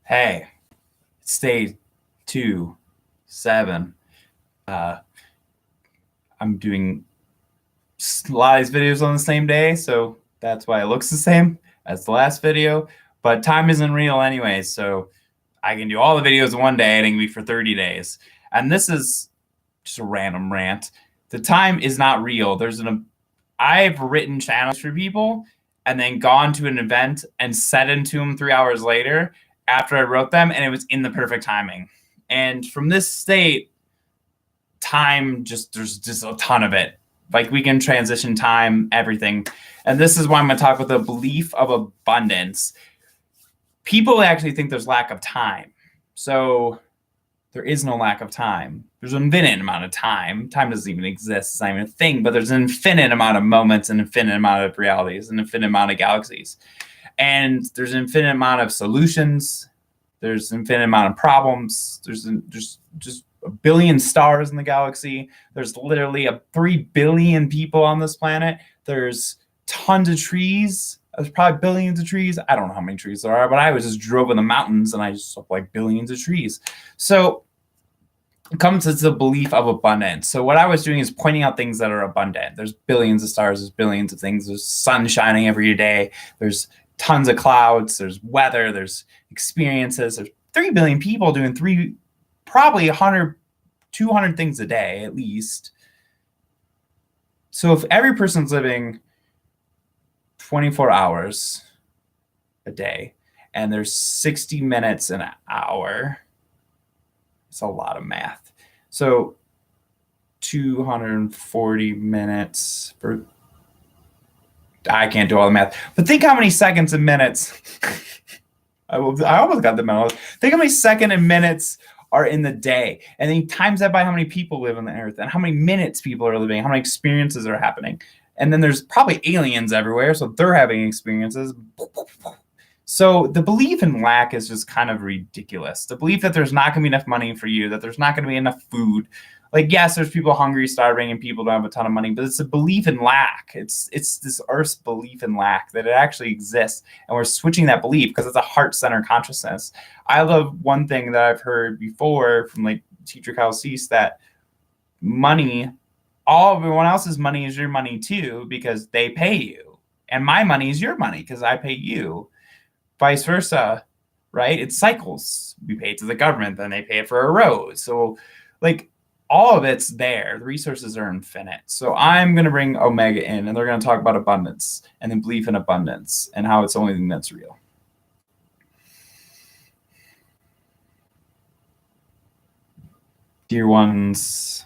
Hey, it's day 2-7. I'm doing a lot of these videos on the same day, so that's why it looks the same as the last video. But time isn't real anyway, so I can do all the videos in one day and it can be for 30 days. And this is just a random rant. The time is not real. I've written channels for people and then gone to an event and set into them 3 hours later after I wrote them, and it was in the perfect timing. And from this state, there's just a ton of it. Like, we can transition time, everything. And this is why I'm going to talk about the belief of abundance. People actually think there's lack of time. So there is no lack of time. There's an infinite amount of time. Time doesn't even exist. It's not even a thing, but there's an infinite amount of moments, an infinite amount of realities, an infinite amount of galaxies. And there's an infinite amount of solutions. There's an infinite amount of problems. There's just a billion stars in the galaxy. There's literally 3 billion people on this planet. There's tons of trees. There's probably billions of trees. I don't know how many trees there are, but I was just drove in the mountains and I just saw like billions of trees. So it comes to the belief of abundance. So what I was doing is pointing out things that are abundant. There's billions of stars. There's billions of things. There's sun shining every day. There's tons of clouds. There's weather. There's experiences. There's 3 billion people doing probably 100, 200 things a day at least. So if every person's living 24 hours a day and there's 60 minutes an hour, it's a lot of math. So 240 minutes for, I can't do all the math, but think how many seconds and minutes. I almost got the memo. Think how many seconds and minutes are in the day, and then times that by how many people live on the earth and how many minutes people are living, how many experiences are happening. And then there's probably aliens everywhere, so they're having experiences. So the belief in lack is just kind of ridiculous. The belief that there's not going to be enough money for you, that there's not going to be enough food. Like, yes, there's people hungry, starving, and people don't have a ton of money, but it's a belief in lack. It's this Earth's belief in lack, that it actually exists, and we're switching that belief because it's a heart-centered consciousness. I love one thing that I've heard before from like teacher Kyle Cease, that money, all everyone else's money is your money too, because they pay you, and my money is your money because I pay you. Vice versa, right? It cycles. We pay it to the government, then they pay it for a road. So like, all of it's there. The resources are infinite. So I'm going to bring Omega in, and they're going to talk about abundance and then belief in abundance and how it's the only thing that's real. Dear ones,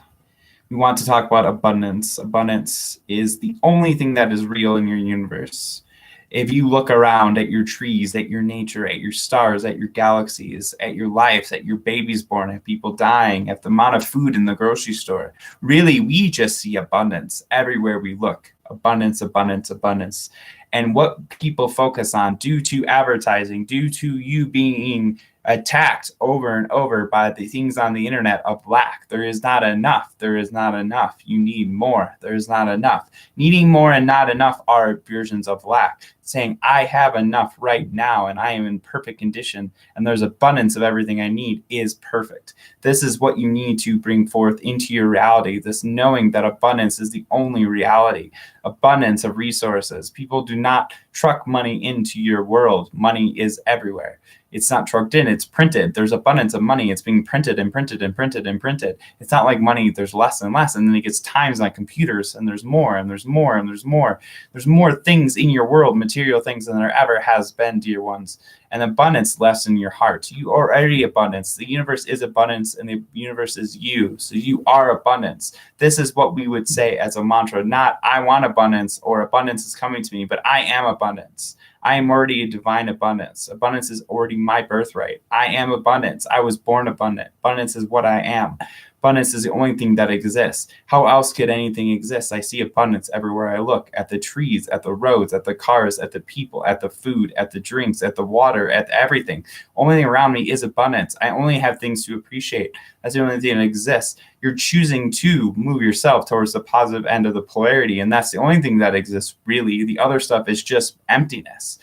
we want to talk about abundance. Abundance is the only thing that is real in your universe. If you look around at your trees, at your nature, at your stars, at your galaxies, at your lives, at your babies born, at people dying, at the amount of food in the grocery store, really, we just see abundance everywhere we look. Abundance, abundance, abundance. And what people focus on due to advertising, due to you being attacked over and over by the things on the internet of lack. There is not enough. There is not enough. You need more. There is not enough. Needing more and not enough are versions of lack. Saying, I have enough right now and I am in perfect condition and there's abundance of everything I need is perfect. This is what you need to bring forth into your reality. This knowing that abundance is the only reality. Abundance of resources. People do not truck money into your world. Money is everywhere. It's not trucked in, it's printed. There's abundance of money. It's being printed and printed and printed and printed. It's not like money, there's less and less. And then it gets times on computers and there's more and there's more and there's more. There's more things in your world, material things, than there ever has been, dear ones. And abundance lives in your heart. You are already abundance. The universe is abundance and the universe is you. So you are abundance. This is what we would say as a mantra, not I want abundance or abundance is coming to me, but I am abundance. I am already a divine abundance. Abundance is already my birthright. I am abundance. I was born abundant. Abundance is what I am. Abundance is the only thing that exists. How else could anything exist? I see abundance everywhere I look, at the trees, at the roads, at the cars, at the people, at the food, at the drinks, at the water, at everything. Only thing around me is abundance. I only have things to appreciate. That's the only thing that exists. You're choosing to move yourself towards the positive end of the polarity, and that's the only thing that exists, really. The other stuff is just emptiness.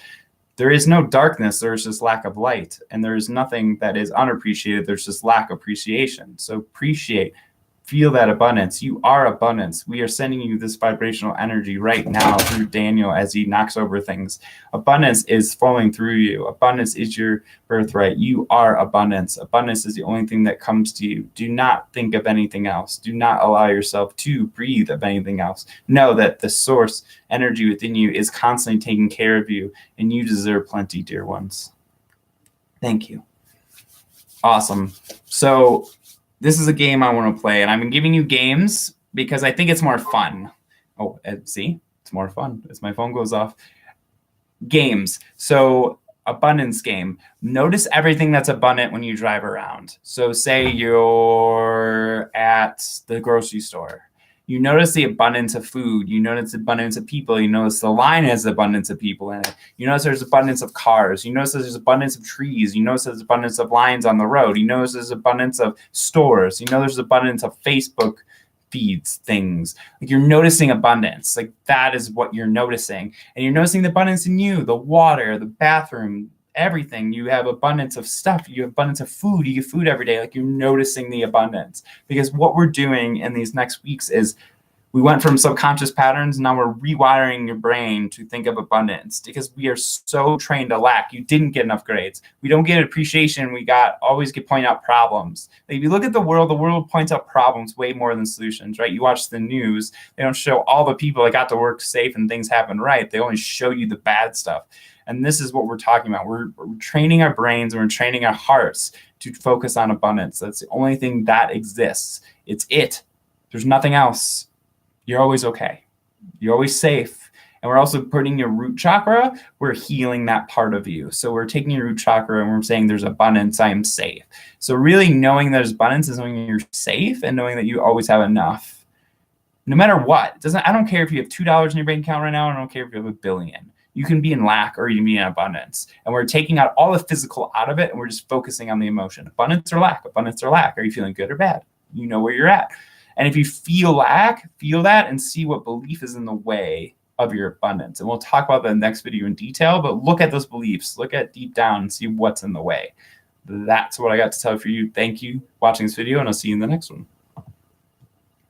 There is no darkness, there's just lack of light. And there is nothing that is unappreciated, there's just lack of appreciation. So appreciate, feel that abundance. You are abundance. We are sending you this vibrational energy right now through Daniel as he knocks over things. Abundance is flowing through you. Abundance is your birthright. You are abundance. Abundance is the only thing that comes to you. Do not think of anything else. Do not allow yourself to breathe of anything else. Know that the source energy within you is constantly taking care of you, and you deserve plenty, dear ones. Thank you. Awesome. So this is a game I want to play, and I've been giving you games because I think it's more fun. Oh, see? It's more fun as my phone goes off. Games. So abundance game. Notice everything that's abundant when you drive around. So say you're at the grocery store. You notice the abundance of food. You notice the abundance of people. You notice the line has abundance of people in it. You notice there's abundance of cars. You notice there's abundance of trees. You notice there's abundance of lines on the road. You notice there's abundance of stores. You know there's abundance of Facebook feeds, things. Like you're noticing abundance. Like that is what you're noticing. And you're noticing the abundance in you, the water, the bathroom, everything. You have abundance of stuff. You have abundance of food. You get food every day. Like you're noticing the abundance. Because what we're doing in these next weeks is we went from subconscious patterns. Now we're rewiring your brain to think of abundance because we are so trained to lack. You didn't get enough grades. We don't get appreciation. We always get pointed out problems. Like if you look at the world points out problems way more than solutions, right? You watch the news. They don't show all the people that got to work safe and things happen right. They only show you the bad stuff. And this is what we're talking about. We're training our brains and we're training our hearts to focus on abundance. That's the only thing that exists. It's it. There's nothing else. You're always okay. You're always safe. And we're also putting your root chakra, we're healing that part of you. So we're taking your root chakra and we're saying there's abundance, I am safe. So really knowing there's abundance is knowing you're safe and knowing that you always have enough. No matter what. I don't care if you have $2 in your bank account right now. I don't care if you have $1 billion. You can be in lack or you can be in abundance. And we're taking out all the physical out of it and we're just focusing on the emotion. Abundance or lack, abundance or lack. Are you feeling good or bad? You know where you're at. And if you feel lack, feel that and see what belief is in the way of your abundance. And we'll talk about that in the next video in detail, but look at those beliefs, look at deep down and see what's in the way. That's what I got to tell for you. Thank you for watching this video and I'll see you in the next one.